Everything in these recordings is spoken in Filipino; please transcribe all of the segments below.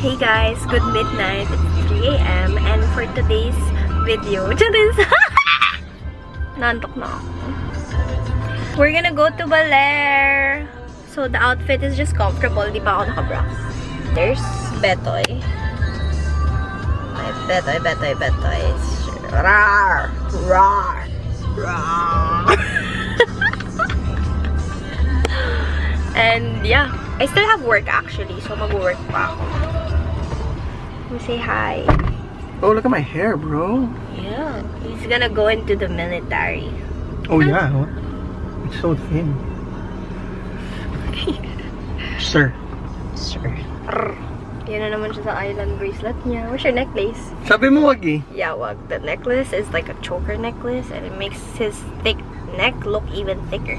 Hey guys, good midnight. It's 3 a.m. and for today's video, nantok na ako. We're gonna go to Baler. So the outfit is just comfortable. Di pa ako nakabra. There's Betoy. Betoy. Rar! Rar! Rar! And yeah, I still have work actually, so mag-work pa ako. We say hi. Oh, look at my hair, bro. Yeah, he's gonna go into the military. Oh yeah, it's so thin. Sir. Yan na naman siya sa island bracelet niya. Where's your necklace? Sabi mo wag eh. Yeah, wag. The necklace is like a choker necklace and it makes his thick neck look even thicker.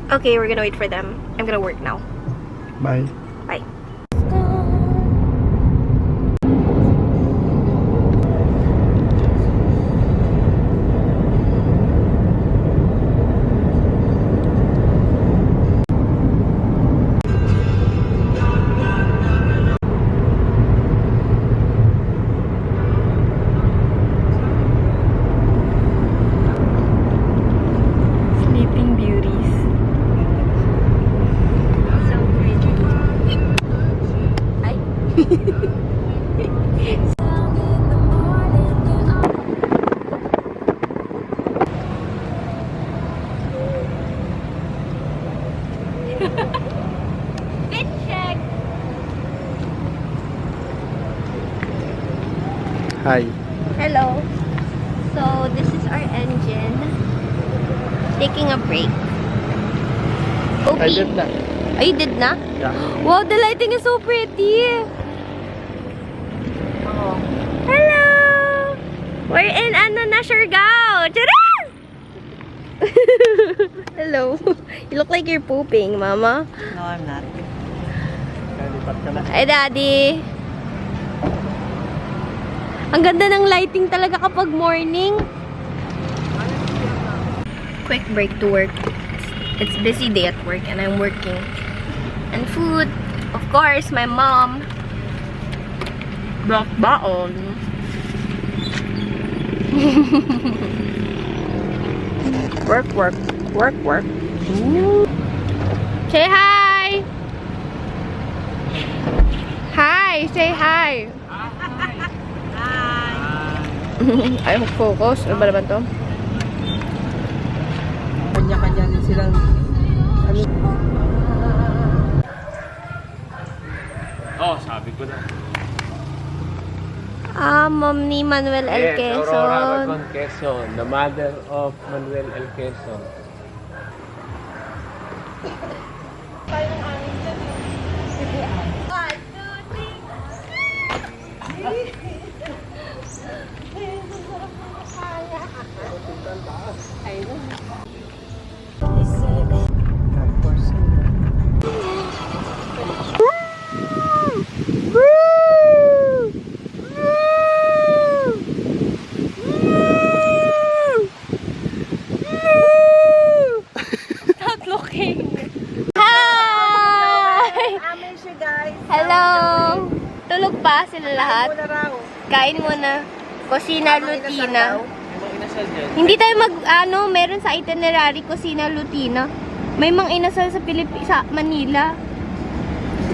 Okay, we're gonna wait for them. I'm gonna work now. Bye. Bye. Sleeping beauties. So pretty. Ay. Fit check. Hi. Hello. So this is our engine. Taking a break. Okay. I did that. Oh, you did na? Yeah. Wow, the lighting is so pretty. Oh. Hello! We're in Siargao. Charas! Hello. You look like you're pooping, Mama. No, I'm not. Kalipat ka na. Hi, Daddy. Ang ganda ng lighting talaga kapag morning. Quick break to work. It's busy day at work and I'm working. And food, of course, my mom brought baon. Work. Say hi! Hi! Say hi! Ay, mag-focus. Ano ba naman to? Kanya-kanya din silang sabi ko na. Mom ni Manuel L. Yes, Aurora Quezon. Quezon, the mother of Manuel L. Quezon. Stop looking. Hi! Hello! Tulog pa sila lahat? Kain muna. Kusina Lutina. Hindi tayo meron sa itinerary, Kusina Lutina. May mga inasal sa sa Manila.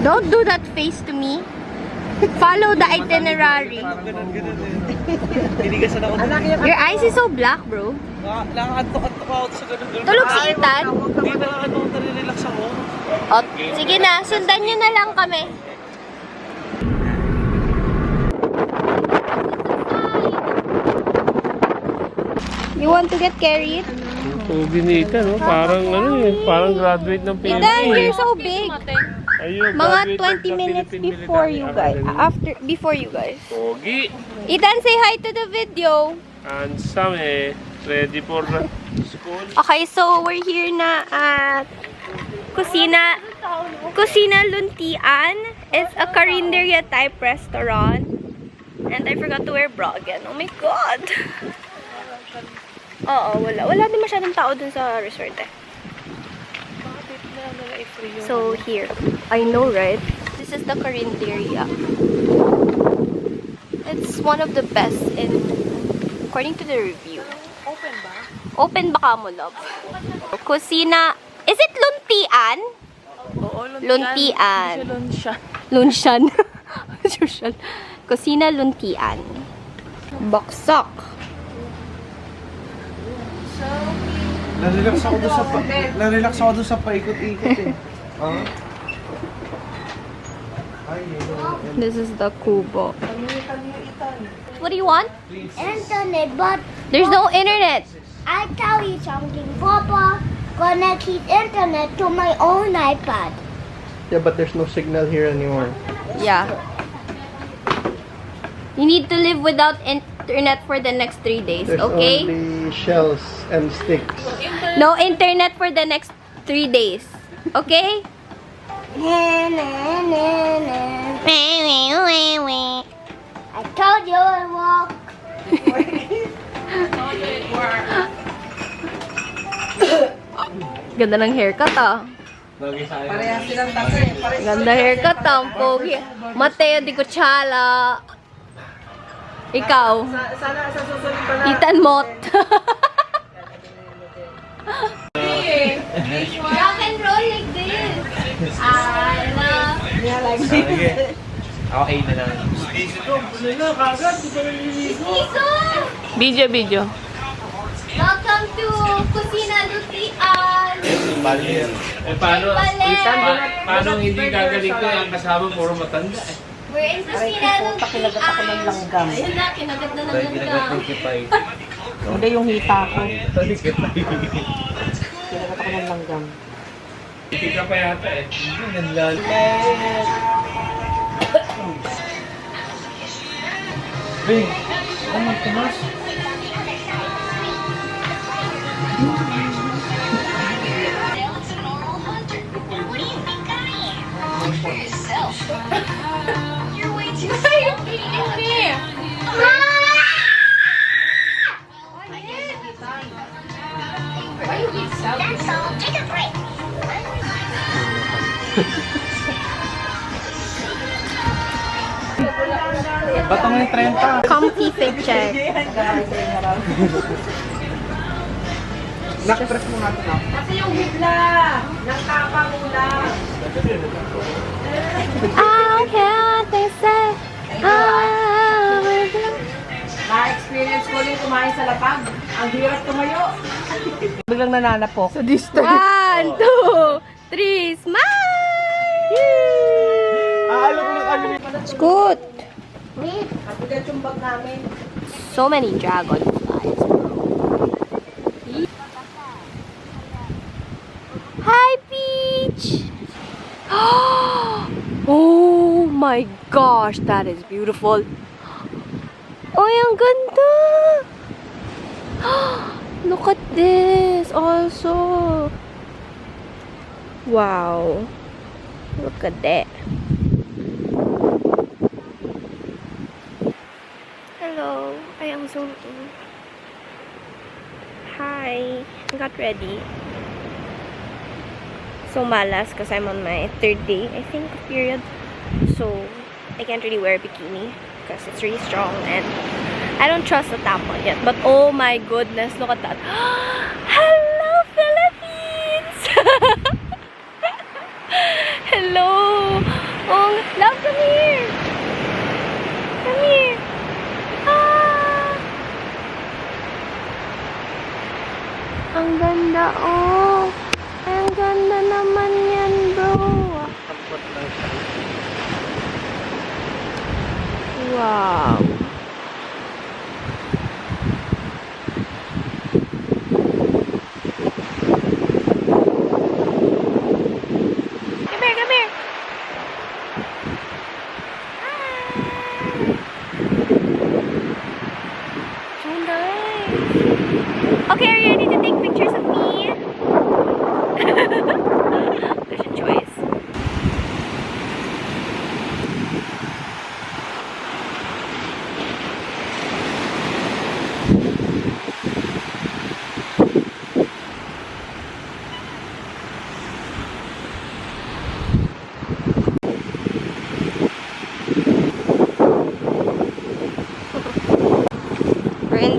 Don't do that face to me. Follow the itinerary. Your eyes is so black, bro. Nakakantok-antok ako sa ganun. Tulog si Ethan. Hindi na nare-relax ako. O, sige na, sundan nyo na lang kami. You want to get carried? Pogi ni Ethan, no? Parang parang graduate ng Ethan, Philippines. you're so big. Ayun, Mga graduate 20 ng minutes Philippine before you Military guys. Academy. Before you guys. Pogi. Ethan, say hi to the video. Handsome ready for school. Okay, so we're here na at Kusina Luntian. It's a carinderia type restaurant. And I forgot to wear bra again. Oh my God! Oo, wala. Wala din masyadong tao dun sa resort eh. So here, I know, right? This is the Carinderia. It's one of the best according to the review. Open ba? Open baka mo, love. Kusina. Is it luntian? Oo, Luntian. Lunsya. Lunsyan. Lunsyan. Kusina luntian. Baksak. Narelax ako doon sa paikot-ikot eh. This is the kubo. What do you want? Internet, but There's no internet. I tell you something. Papa connect his internet to my own iPad. Yeah, but there's no signal here anymore. Yeah. You need to live without internet for the next 3 days, There's okay? only shells and sticks. No internet for the next 3 days, okay? Na, na, na, na. I told you it walk. Ganda ng haircut, ah. Parehas silang tatlo eh. Ganda haircut, ah. Ang pogi. Mateo di Cuchala. Ikaw. Sana sa susunod pa na. Ethan Mott. Rock and roll like this. I love Okay na lang. Video. Welcome to Kusina Lutian. Paano hindi gagaling ko ang kasama puro matanda eh. We're in Kusina Lutian. Kinagat ako ng langgam. Ayun na, kinagat na ng langgam. Hindi yung hita ko. Kinagat ako ng langgam. Hindi ka pa yata eh. Bing! Ano, Tomas? Ba't ang yung 30? Comfy fit check. Nakpress mo nga ito. Kasi yung bigla. Nagkakangula. How can they say Na-experience ko rin kumain sa lapag. Ang hirap tumayo. Biglang nananapok. Sa 1, 2, 3, smile! Alam ko lang ano. Scoot! Kapigat yung bag namin. So many dragonflies, bro. Hi, Peach! Oh my gosh, that is beautiful. Oh, ang ganda! Look at this also. Wow. Look at that. Hello. Ay, ang zoom in. Hi. I got ready. So malas because I'm on my 3rd day, I think, of period. So I can't really wear a bikini because it's really strong and I don't trust the tampon yet. But oh my goodness, look at that. Hello, Philippines! Hello! Oh, love, come here! Come here! Ah! Ang ganda, oh! Ang ganda naman yan, bro! Wow! Come here, come here! So nice! Okay, are you ready to take pictures of me?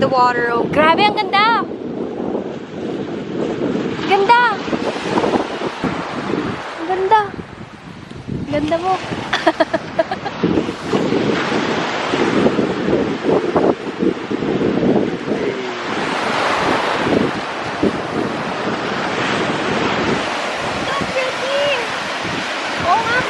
the water. Oh, grabe, ang ganda! Ganda! Ang ganda! Ganda mo. So pretty! Oo nga.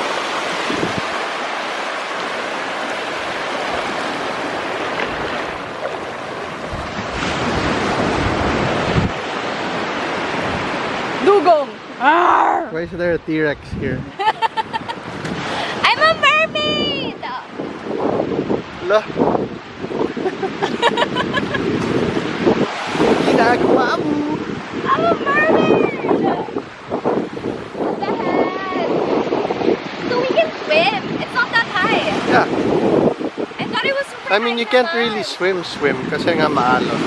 Dugong! Arr! Why is there a T-Rex here? I'm a mermaid! Lah. Ginagawa mo. I'm a mermaid! What the heck? So we can swim. It's not that high. Yeah. I thought it was super I mean, you can't really swim kasi nga maalon.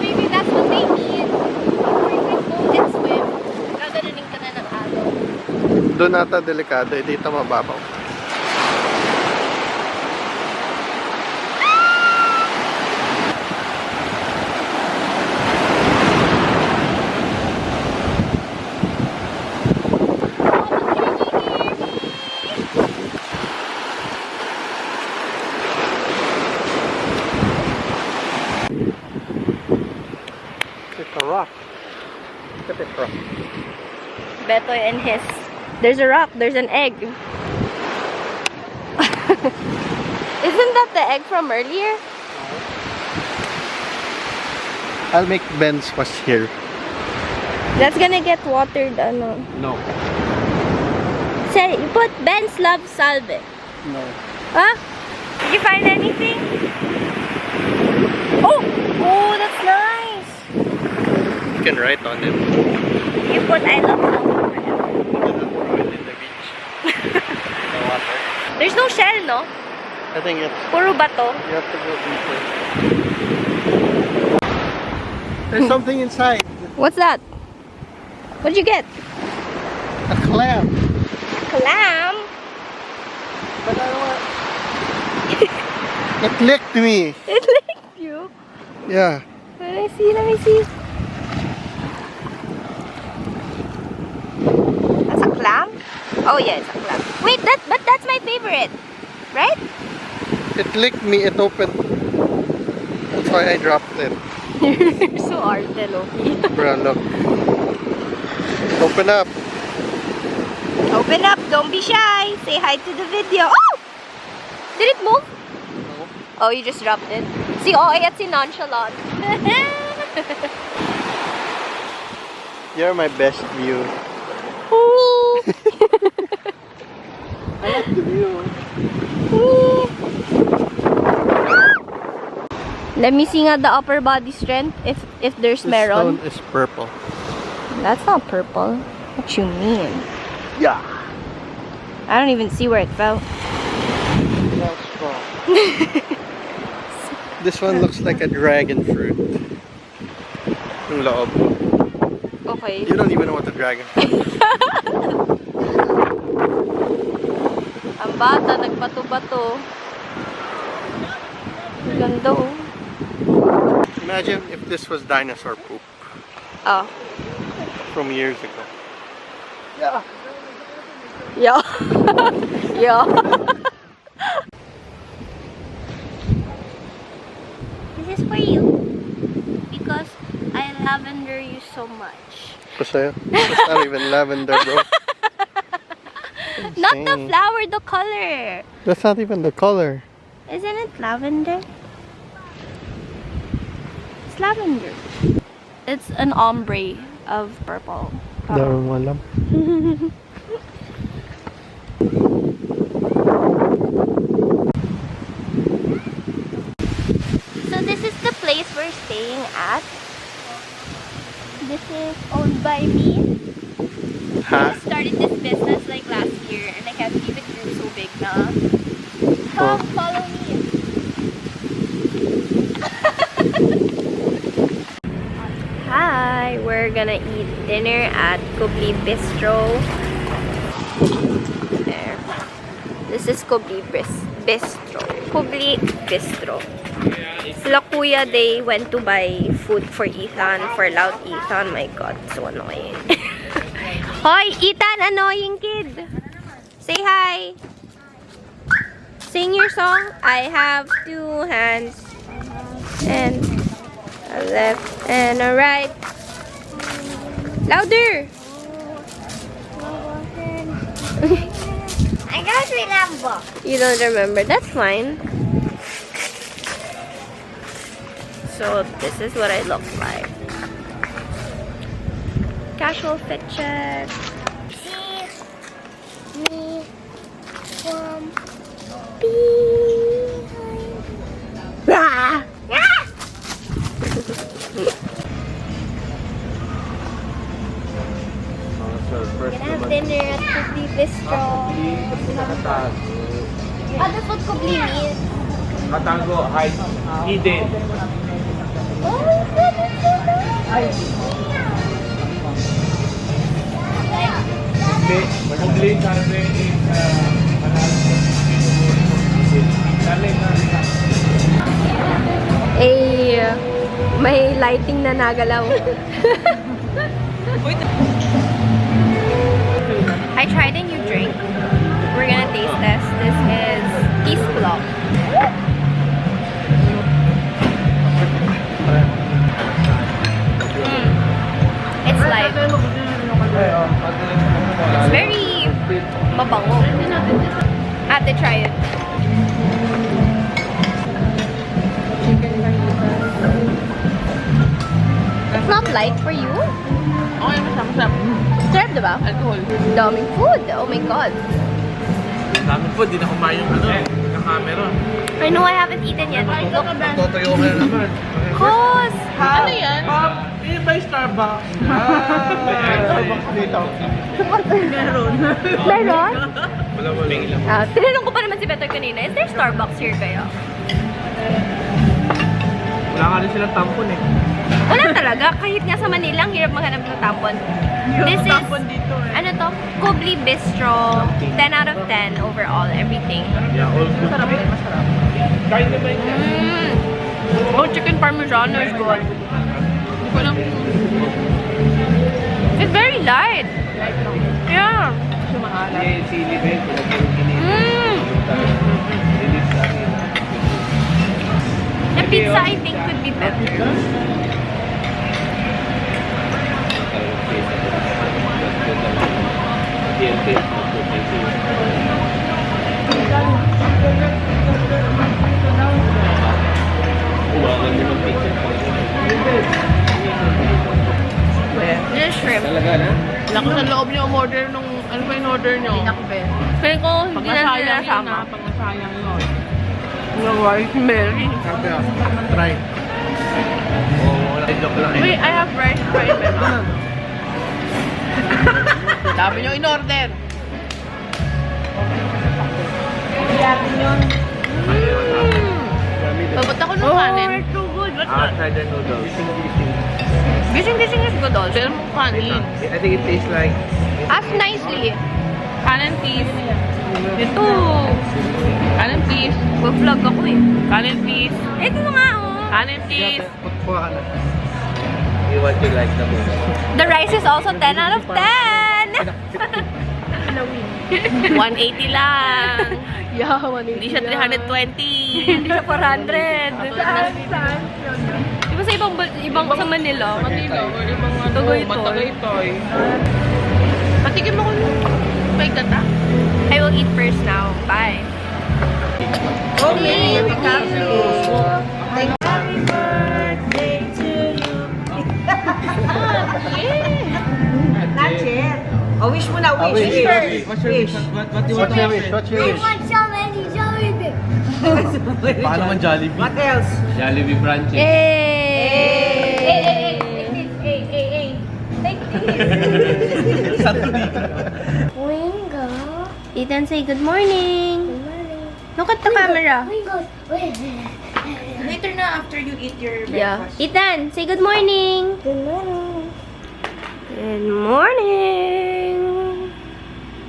Maybe that's what they need. Or you can go and swim. Gaganunin ka na ng alo. Doon ata delikado, dito mababaw. It's a rock. Look at this rock. Beto and his. There's a rock. There's an egg. Isn't that the egg from earlier? I'll make Ben's was here. That's gonna get watered, ano. No. Say, you put Ben's love salve. No. Huh? Did you find anything? Oh! Oh, that's nice! You can write on it. You put I love salve forever. Throw it in the beach. The water. There's no shell, no? I think it's, Puro bato. you have to go deeper. There's something inside. What's that? What'd you get? A clam. Clam? But I don't want... It licked me. It licked you. Yeah. Let me see, let me see. That's a clam? Oh yeah, it's a clam. Wait, but that's my favorite. Right? It licked me, it opened. That's why I dropped it. You're so arte, Loki. Bro, look. Open up. Open up, don't be shy. Say hi to the video. Oh! Did it move? No. Oh, you just dropped it. See, oh, it's nonchalant. You're my best view. Ooh. I like the view. Ooh. Let me see nga the upper body strength if there's This meron. stone is purple. That's not purple. What you mean? Yeah. I don't even see where it fell. That's strong. This one looks like a dragon fruit. Yung loob. Okay. You don't even know what the dragon fruit is. Ang bata, nagbato-bato. Ganda oh. Imagine if this was dinosaur poop Oh. from years ago. Yeah. Yeah. Yeah. This is for you. Because I lavender you so much. Kasi it's not even lavender, bro. Not the Insane. flower, the color. That's not even the color. Isn't it lavender? It's lavender. It's an ombre of purple. Darong alam. So this is the place we're staying at. This is owned by me. Huh? I started this business like last year and I can't believe it grew so big na. Come, follow me. Hi, we're gonna eat dinner at Kubli Bistro. There. This is Kubli Bistro. Kubli Bistro. Sila kuya, they went to buy food for Ethan, for loud Ethan. My God, so annoying. Hoy, Ethan, annoying kid. Say hi. Sing your song. I have two hands and a left and a right. Louder. I don't remember. You don't remember. That's fine. So this is what I look like. Casual fit check. See me from behind. Ah! Ah! Gonna have dinner at Kubli Bistro. What does what Kubli mean? Katango, hide, hidden. Oh, it's so nice. Mugli, karne, May lighting na nagalaw. I tried a new drink. We're gonna taste this. This is peace club. It's light. It's very mabango. I have to try it. It's not light for you? Okay, masarap. Sarap, diba? Alcohol. Daming food. Oh my God. Daming po, di na kumain yung yung camera. I know I haven't eaten yet. Look. Totoyo ka na naman. Cos! Ano yan? Yun ba yung Starbucks? Starbucks dito. Meron. Meron? Wala. Tinanong ko pa naman si Beto kanina, is there Starbucks here kaya? Wala nga rin silang tampon eh. Wala talaga. Kahit nga sa Manila, ang hirap maghanap ng tampon. This is, dito eh. ano to? Kubli Bistro. 10 out of 10 overall, everything. Yeah, all good. Masarap yun, masarap. Kain naman yan. Oh, chicken parmesan is good. Hindi ko alam kung It's very light. Yeah. siya maalat. Sili Ben, The pizza, I think, could be better. This shrimp. Lakas ang loob niyo umorder nung, ano ba yung order niyo? Feeling ko, Pag hindi na nasayang sila yun sama. na, pag nasayang yun. Ng rice Mary. Sabi ah, try. Joke lang eh. Wait, I have rice fry melon. Sabi niyo in-order. Papunta ko nung kanin. It's so good. What's that? Try the noodles. Gising-gising is good also. Pero mong kanin. I think it tastes like Ask nicely. Kanin please. Ito. Kanin please. Mag-vlog ako eh. Kanin please. Ito na nga oh. Kanin please. Kuha ka na. what you like the most. The rice is also 10 out of 10. 180 lang. Yeah, 180 Hindi siya 320. Hindi siya 400. Saan? Di ba sa ibang sa Manila? Manila or ibang ano, Tagaytoy. Matagaytoy. Patikim ako nung may gata. I will eat first now. Bye. Okay, That's it. Oh, wish mo na, wish. wish. Wish. What's your wish? What do you want What's to your wish? wish? What's your I wish? want so many Jollibee. Paano man Jollibee? What else? Jollibee branch eh. Hey! Take this. Wingo. Ethan, say good morning. Good morning. Look at the camera. Wingo. Later na after you eat your Yeah. Ethan, say good morning. Good morning. Good morning.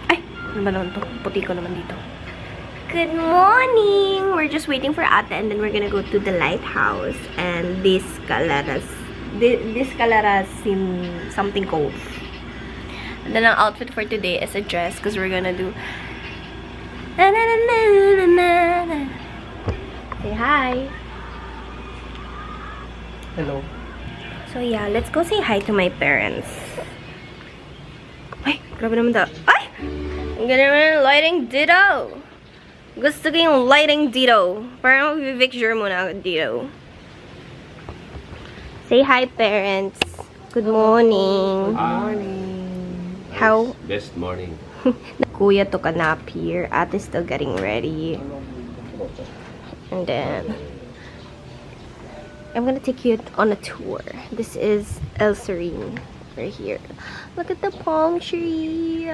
Ay, ano ba naman to? Puti ko naman dito. Good morning! We're just waiting for Ate and then we're gonna go to the lighthouse and this Calaras in something cove. And then our outfit for today is a dress because we're gonna do say hi. Hello. So yeah, let's go say hi to my parents. Ay, grabe naman daw. Ay! Ang ganda naman ng lighting dito. Gusto ko yung lighting dito. Parang mag-picture muna dito. Say hi, parents. Good morning. How? Best morning. Kuya took a nap here. Ate's still getting ready. And then I'm gonna take you on a tour. This is El Serene. Right here. Look at the palm trees.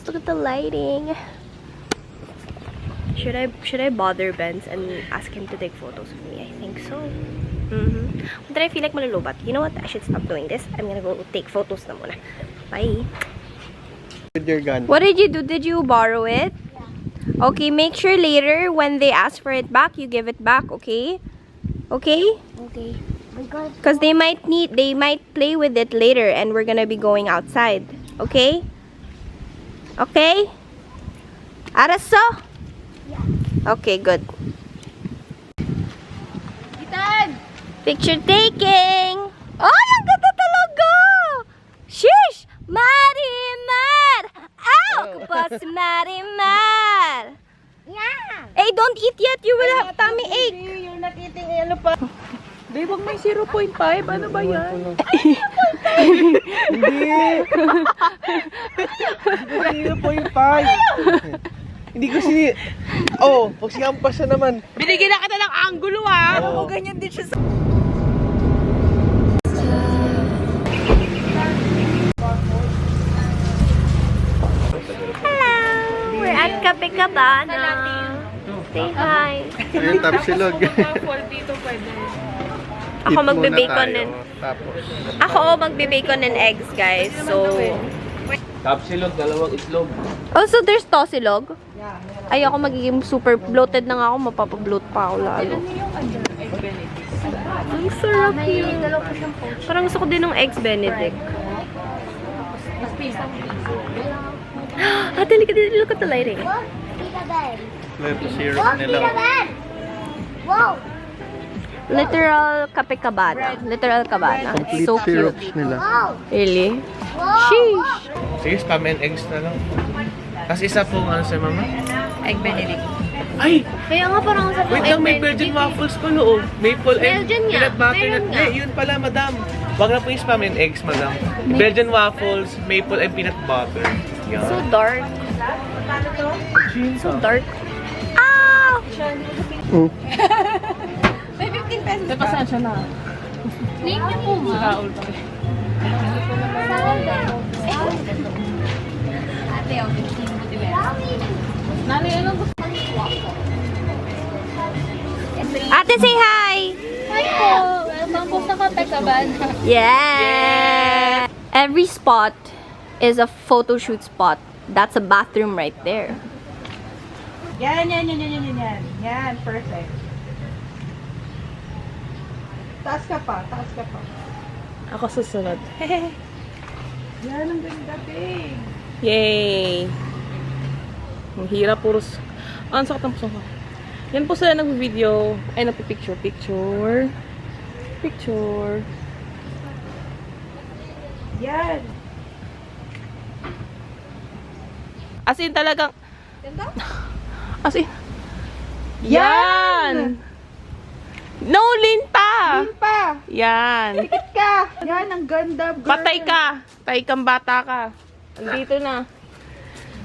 Look at the lighting. Should I bother Benz and ask him to take photos of me? I think so. But I feel like malulubat. You know what? I should stop doing this. I'm gonna go take photos na muna. Bye. With your gun. What did you do? Did you borrow it? Okay, make sure later when they ask for it back, you give it back, okay? Okay? Okay. Because Because they might play with it later and we're gonna be going outside. Okay? Okay? Araso? Yeah. Okay, good. Picture taking! Oh, ang ganda talaga! Shish! Marimar! Ow! Kapos si Marimar! yeah. Hey, don't eat yet. You will have tummy ache. You're not eating ano pa. Babe, wag may 0.5. Ano ba yan? Hindi. 0.5. Hindi ko Oh, pag sinampas siya naman. Binigyan na kita ng angulo ha. Oo, ganyan din siya sa... Hello! We're at Cape Cabana. Say hi. Ayun, tapsilog. dito pwede. Ako magbe-bacon and Tapos. magbe-bacon and eggs, guys. So, Tapsilog, dalawang itlog. also there's tosilog. Ay, ako magiging super bloated na nga ako. Mapapabloat pa ako lalo. Ang sarap yun. Parang gusto ko din ng eggs Benedict. Ate, look at the lighting. Look, Tita Ben. Ito syrup Look, nila. Tita Ben. Whoa. Literal Cape Cabana. Literal cabana. Complete So cute. syrups nila. Whoa. Really? Whoa. Sheesh. Sige, spam and eggs na lang. Tapos isa pong ano sa mama? Egg Benedict. Ay! Kaya nga parang sa Wait lang, may Belgian waffles pa loob. Maple egg. Belgian nga. Peanut butter Meron na. nga. Yun pala, madam. Wag na po yung spam and eggs, madam. Belgian waffles, maple and peanut butter. Yan. So dark. So dark. Ah! Mm. May 15 pesos. May pasensya na. Name niyo po ma. Raul pa. Ate, ako. Nanay, anong gusto? Ate, say hi! Hi po. Welcome po sa Cape Cabana. Yeah! Every spot is a photo shoot spot. That's a bathroom right there. Yan. Yan, perfect. Taas ka pa. Ako susunod. Yan, ang ganda, babe. Yay! Ang hirap, puros. Ang sakit ng puso ko. Yan po sila nag-video. Ay, nagpipicture. Picture. Yan. As in, talagang... As in... Yan! No, lin pa! Pa. Yan. Tikit ka. Yan, ang ganda, girl. Patay ka. Patay kang bata ka. Andito na.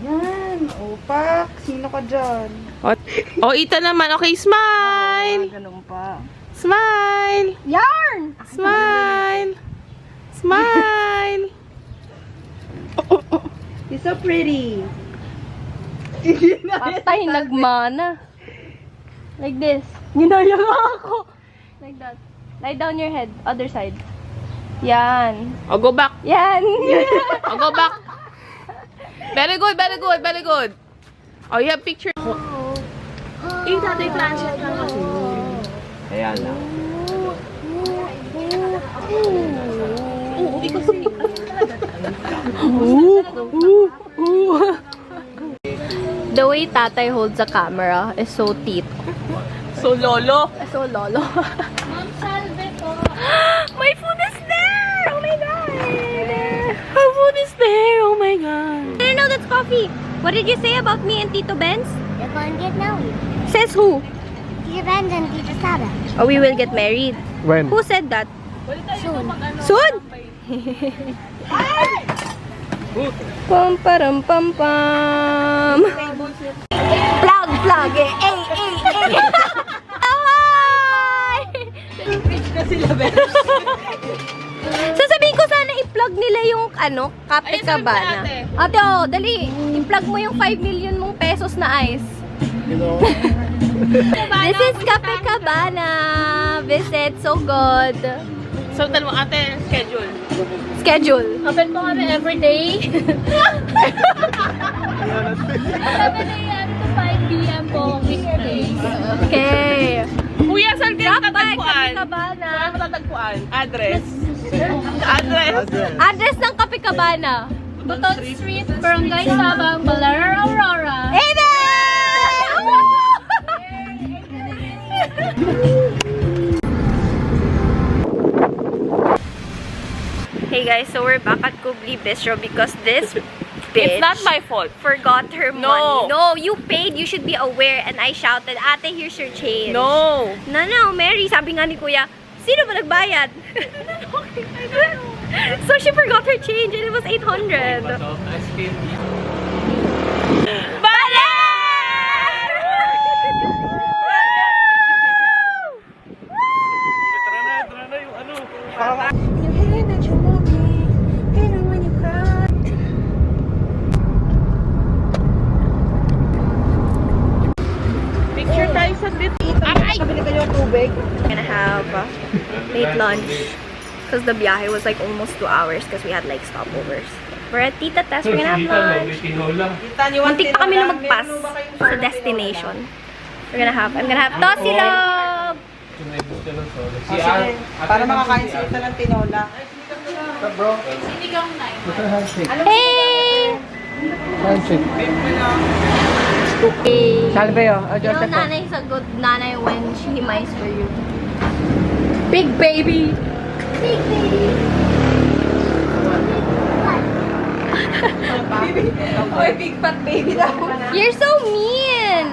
Yan. Opak. Sino ka dyan? O, Ita naman. Okay, smile! Ganun pa. Smile! Yarn! Smile! Smile! You're so pretty. Patay, nagmana. Like this. Ginaya nga ako. Like that. Lie down your head. Other side. Yan. O, go back. Yan. O, go back. Very good. Oh, you have picture. Eh, tatay transit lang kasi. Kaya lang. Oo, ikaw si The way tatay holds the camera is so tito. So, lolo. So lolo. Ma'am, salve po. My food is there! Oh my god! Our food is there. Oh my God. I didn't know that's coffee. What did you say about me and Tito Benz? You're going to get married. Says who? Tita Benz and Tita Saba. Oh, we will get married. When? Who said that? Soon. Soon? Pam param pam pam. Plug eh. Ay. Sasabihin ko sana i-plug nila yung Kape Cabana. Ate, oh, dali. I-plug mo yung 5 million mong pesos na ice. This is Kape Cabana. Visit, so good. So, mo ate, schedule. Schedule. Open po kami everyday. 7 a.m. to 5 p.m. po weekdays. Okay. Kuya, saan kayo Drop by matatagpuan? Kape Cabana. Saan matatagpuan? Address. Address. Address ng Kape Cabana. Butot Street, Barangay Sabang, Baler, Aurora. Amen! Hey guys, so we're back at Kubli Bistro because this bitch It's not my fault. forgot her No. money. No, you paid. You should be aware. And I shouted, Ate, here's your change. No. No, Mary. Sabi nga ni Kuya, sino ba nagbayad? So she forgot her change and it was 800. Baler! Tara na yung ano. Picture tayo sa dito. We're gonna have late lunch because the biyahe was like almost 2 hours because we had like stopovers. We're at Tita Tess. We're gonna have lunch. Muntik pa kami na mag-pass sa destination. I'm gonna have tosilog! Para makakain sila ng tinola. Sinigang na. Hey! Handshake. Hey! Salve, oh. You know, nanay is a good nanay when she himays for you. Big baby! Big baby! Oy, big fat baby daw. You're so mean!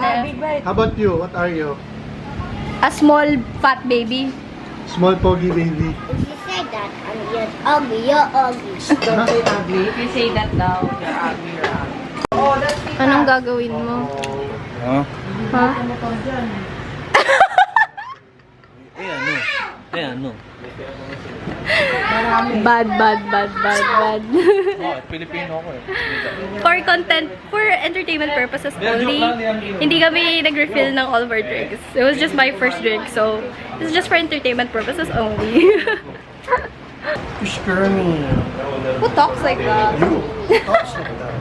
How about you? What are you? A small fat baby. Small poggy baby. If you say that, you're ugly, you're ugly. If you say that daw, you're ugly, you're ugly. Anong gagawin mo? Huh? Ha? Ano? Bad. Oh, Pilipino ako eh. For entertainment purposes only, hindi kami nag-refill ng all of our drinks. It was just my first drink, so this is just for entertainment purposes only. You scare me. Who talks like that? You. Talks like that.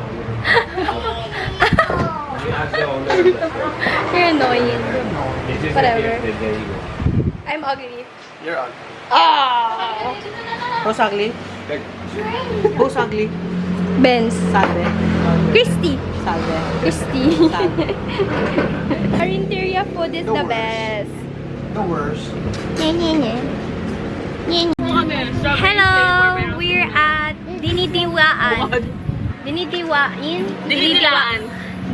You're annoying. Whatever. I'm ugly. You're ugly. Who's ugly? Who's ugly? Benz. Salve. Christy. Salve. Christy. Our interior food is the best. The worst. Hello! We're at Dinidiwaan. Dinidiwain? Dinidilaan.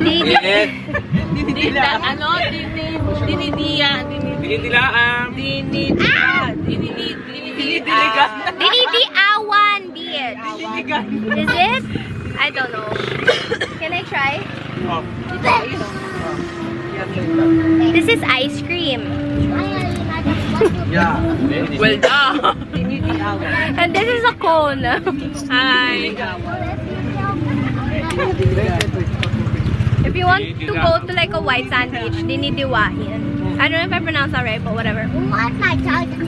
Dinidilaan. Ano? Dinidilaan. Dinidiawan beach. Is it? I don't know. Can I try? This is ice cream. Yeah. Well done. And this is a cone. Hi. If you want to go to like a white sandwich, dinidiwain. I don't know if I pronounced that right, but whatever. What's my charger?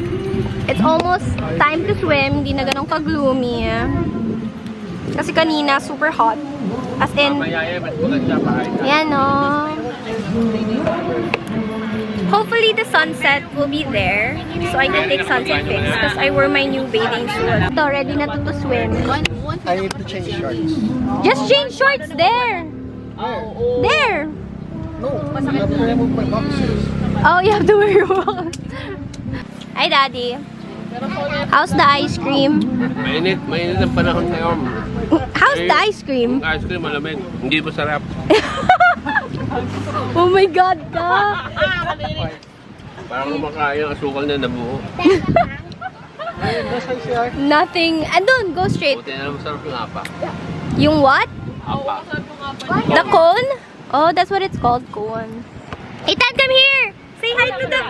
It's almost time to swim. Hindi na ganun ka-gloomy. Kasi kanina, super hot. As in, Mamaya mas maganda pa. yan o. Hopefully the sunset will be there so I can take sunset pics because I wore my new bathing suit. So ready na to swim. I need to change shorts. Just change shorts there. There. No, I have to remove my boxers. Oh, you have to wear your box. Hi, Daddy. How's the ice cream? Mainit ang panahon ngayon. How's the ice cream? Ice cream malamig, hindi masarap. Oh my God, ka! Parang kumakain ang asukal na nabuo. Nothing. Andun, go straight. Buti na masarap yung apa. Yung what? Apa. The cone? Oh, that's what it's called, cone. Ethan, come here! Say hi to the...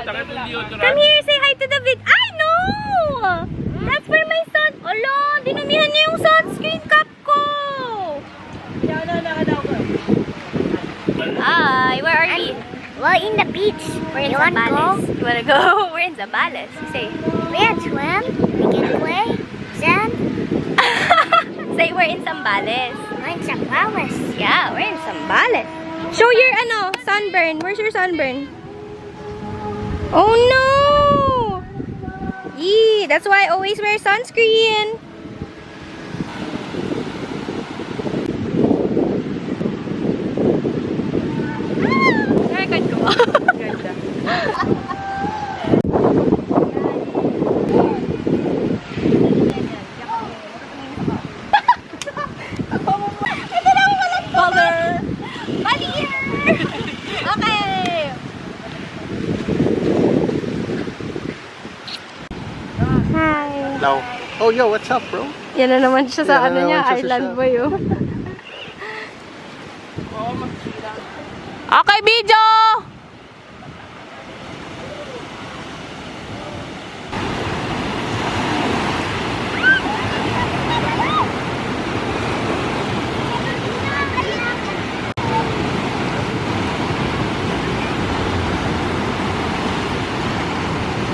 Come here, say hi to the vid... I know! That's for my son. Olo, dinumihan niya yung sunscreen cup ko! Hi, where are we? Well, in the beach. We're in You wanna Zambales. You wanna go? We're in Zambales. You say. We can swim. We can play. Sand. Say we're in Zambales. We're in some flowers. Yeah, we're in Zambales. Show your sunburn. Where's your sunburn? Oh no! Yee, that's why I always wear sunscreen. Baler! Baler! Okay! Hi! Hello. Oh, yo, what's up, bro? Yan na naman siya sa Yan na naman siya sa Island shop. Boy, oh. Okay, video!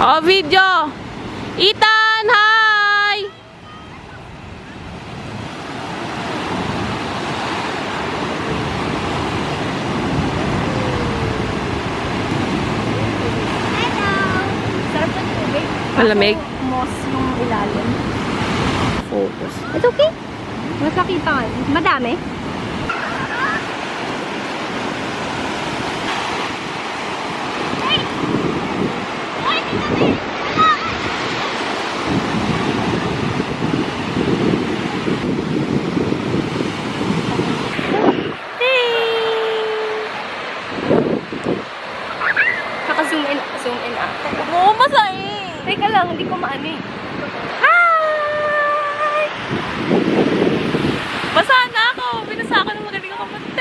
Oh, video! Ethan, hi! Sarap ng tubig. Malamig. Moss yung ilalim. Focus. It's okay. Mas nakita ka. Madami. Zoom in ah. Oo, masaya. Teka lang, hindi ko maano eh. Hi! Basa na ako. Binasa ako ng magaling ako kapatid.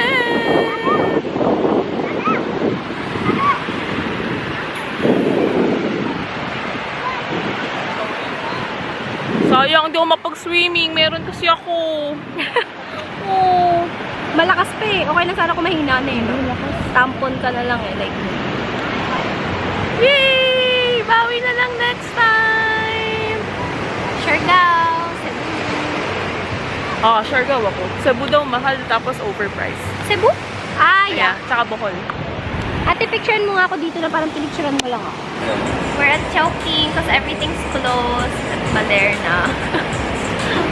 Sayang, hindi ako mapag-swimming. Meron kasi ako. Oh, malakas pa eh. Okay lang sana kung mahina na eh. No? Tampon ka na lang eh. Like, Yay! Bawi na lang next time! Siargao, Cebu. Ah, Siargao ako. Cebu daw mahal tapos overpriced. Cebu? Ah, yeah. Tsaka Bohol. Ate, picturean mo nga ako dito na parang pinicturean mo lang ako. We're at Chowking because everything's closed at Baler na.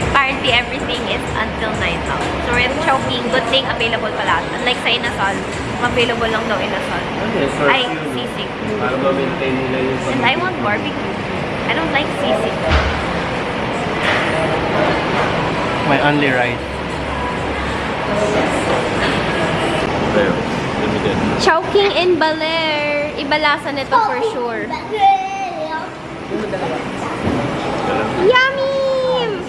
Apparently, everything is until 9 now. So, we're at Chowking. Good thing available pala. Unlike sa Inasal, available lang daw Inasal. Ay, sisig. Para ma-maintain nila yung And I want barbecue. I don't like sisig. My only ride. There. Limited. Chowking in Baler. Iba lasa nito for sure. Yummy!